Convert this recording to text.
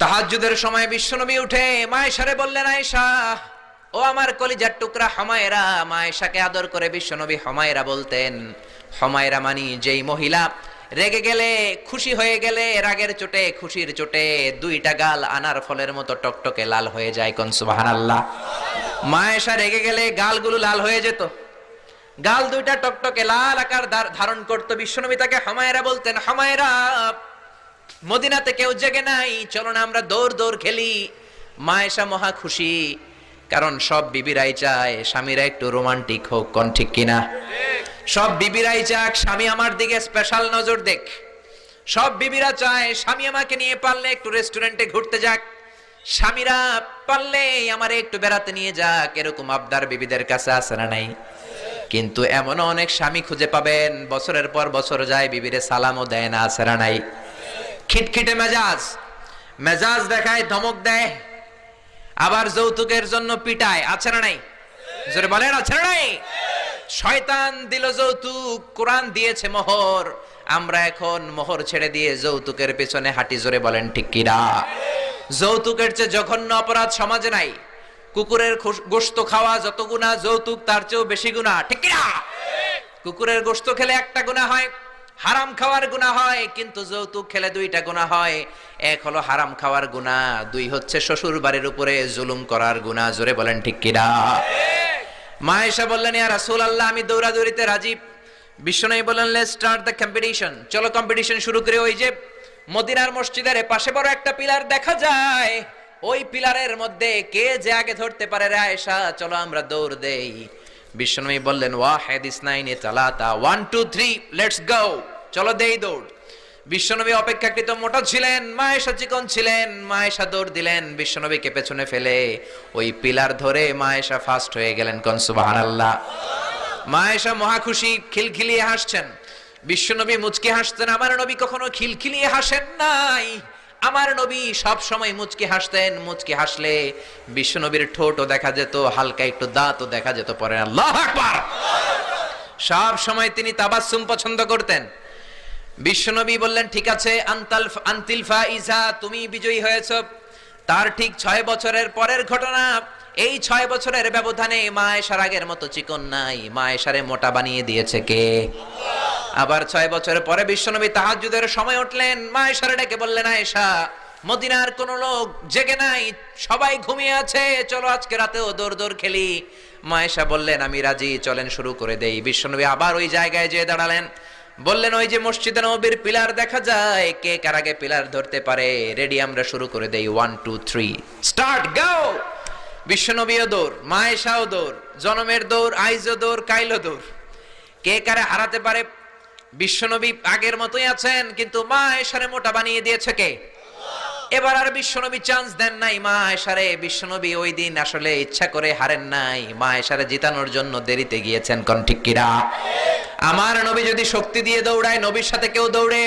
তাহাজ্জুদের সময় বিশ্বনবী উঠে মায়েশারে বললেন, আয়েশা ও আমার কলিজার টুকরা হুমায়রা। মায়েশাকে আদর করে বিশ্বনবী হুমায়রা বলতেন। হুমায়রা মানি যেই মহিলা রেগে গেলে, খুশি হয়ে গেলে, রাগের চোটে, খুশির চোটে দুইটা গাল আনার ফলের মতো টকটকে লাল হয়ে যায়। কোন সুবহানাল্লাহ। মায়েশা রেগে গেলে গালগুলো লাল হয়ে যেত, গাল দুইটা টকটকে লাল আকার ধারণ করতো। বিশ্বনবী তাকে হুমায়রা বলতেন, হুমায়রা মদিনাতে কেউ জেগে নাই, চলো না আমরা দৌড় দৌড় খেলি। মায়েশা মহা খুশি, কারণ সব বিবিরাই চায় স্বামীরা একটু রোমান্টিক হোক। কোন ঠিক কিনা? সব বিবিরাই চাক স্বামী আমার দিকে স্পেশাল নজর দেখ। সব বিবিরা চায় স্বামী আমাকে নিয়ে পারলে একটু রেস্টুরেন্টে ঘুরতে যাক, স্বামীরা পারলে আমারে একটু বেড়াতে নিয়ে যাক। এরকম আবদার বিবিদের কাছে আছে না নাই? কিন্তু এমনও অনেক স্বামী খুঁজে পাবেন বছরের পর বছর যায়, বিবিরে সালামও দেয় না। আছে না নাই? খিটখিটে মেজাজ, মেজাজ দেখায়, ধমক দেয়, আবার যৌতুকের জন্য পিটায়। আছে না নাই? জোরে বলেন, আছে না নাই? শয়তান দিল যৌতুক, কোরআন দিয়েছে মোহর। আমরা এখন মোহর ছেড়ে দিয়ে যৌতুকের পেছনে হাঁটি। জোরে বলেন ঠিক কিনা? যৌতুকের চেয়ে জঘন্য অপরাধ সমাজে নাই। কুকুরের গোশত খাওয়া যত গুনাহ, যৌতুক তার চেয়েও বেশি গুনাহ। ঠিক কিনা? কুকুরের গোশত খেলে একটা গুনাহ হয়, হারাম খাওয়ার গুনাহ হয়, কিন্তু যৌতুক খেলে দুইটা গুনাহ হয়। এক হলো হারাম খাওয়ার গুনাহ, দুই হচ্ছে শ্বশুর বাড়ির উপরে জুলুম করার গুনাহ। জোরে বলেন ঠিক কিনা? মায়েশা বললেন, ইয়া রাসূলুল্লাহ আমি দৌড়াদৌড়িতে রাজি। বিশ্বনবী বললেন, লেটস স্টার্ট দ্য কম্পিটিশন, চলো কম্পিটিশন শুরু করে। ওই যে মদিনার মসজিদের পাশে বড় একটা পিলার দেখা যায়, ওই পিলারের মধ্যে কে যে আগে ধরতে পারে রে আয়েশা, চলো আমরা দৌড় দেই। বিশ্বনবী বললেন, ওয়াহিদ ইসনাইনি তালাতা, 1 2 3 লেটস গো, চলো দেই দৌড়। বিশ্বনবী অপেক্ষাকৃত মোটা ছিলেন, মায়েশা চিকন ছিলেন। মায়েশা দৌড় দিলেন, বিশ্বনবীকে পেছনে ফেলে ওই পিলার ধরে মায়েশা ফাস্ট হয়ে গেলেন। কোন সুবহানাল্লাহ। মায়েশা মহা খুশি, খিলখিলিয়ে হাসছেন। বিশ্বনবী মুচকি হাসতেন। আমার নবী কখনো খিলখিলিয়ে হাসেন নাই। আমার নবী সব সময় মুচকি হাসতেন। মুচকি হাসলে বিশ্বনবীর ঠোঁটও দেখা যেত, হালকা একটু দাঁতও দেখা যেত। পরে আল্লাহু আকবার। সব সময় তিনি তাবাসসুম পছন্দ করতেন। বিশ্বনবী বললেন, ঠিক আছে, আনতিল ফাইজা, তুমি বিজয়ী হয়েছ। তার ঠিক 6 বছরের পরের ঘটনা। এই 6 বছরের ব্যবধানে মায়েশার আগের মতো চিকন নাই, মায়েশারে মোটা বানিয়ে দিয়েছে কে? আবার 6 বছরের পরে বিশ্বনবী তাহাজ্জুদের সময় উঠলেন, মায়েশারে ডেকে বললেন, আয়েশা মদিনার কোন লোক জেগে নাই, সবাই ঘুমিয়ে আছে, চলো আজকে রাতেও দৌড় দৌড় খেলি। মায়েশা বললেন, আমি রাজি, চলেন শুরু করে দেই। বিশ্বনবী আবার ওই জায়গায় যেয়ে দাঁড়ালেন, বললেন, ওই যে মসজিদে নববীর পিলার দেখা যায়, কে কার আগে পিলার ধরতে পারে? রেডি, আমরা শুরু করে দেই। 1 2 3 স্টার্ট, গো। বিশ্বনবীও দৌড়, মায়েশাও দৌড়, জনমের দৌড়, আইজও দৌড়, কাইলও দৌড়। কে কারে হারাতে পারে? বিশ্বনবী আগের মতোই আছেন, কিন্তু মায়েশারে মোটা বানিয়ে দিয়েছে কে? এবার আর বিশ্বনবী চান্স দেন নাই মায়েশারে। বিশ্বনবী ওই দিন আসলে ইচ্ছা করে হারেন নাই, মায়েশারে জিতানোর জন্য দেরিতে গিয়েছেন। কোন ঠিক কিনা? আমার নবী যদি শক্তি দিয়ে দৌড়ায়, নবীর সাথে কেউ দৌড়ে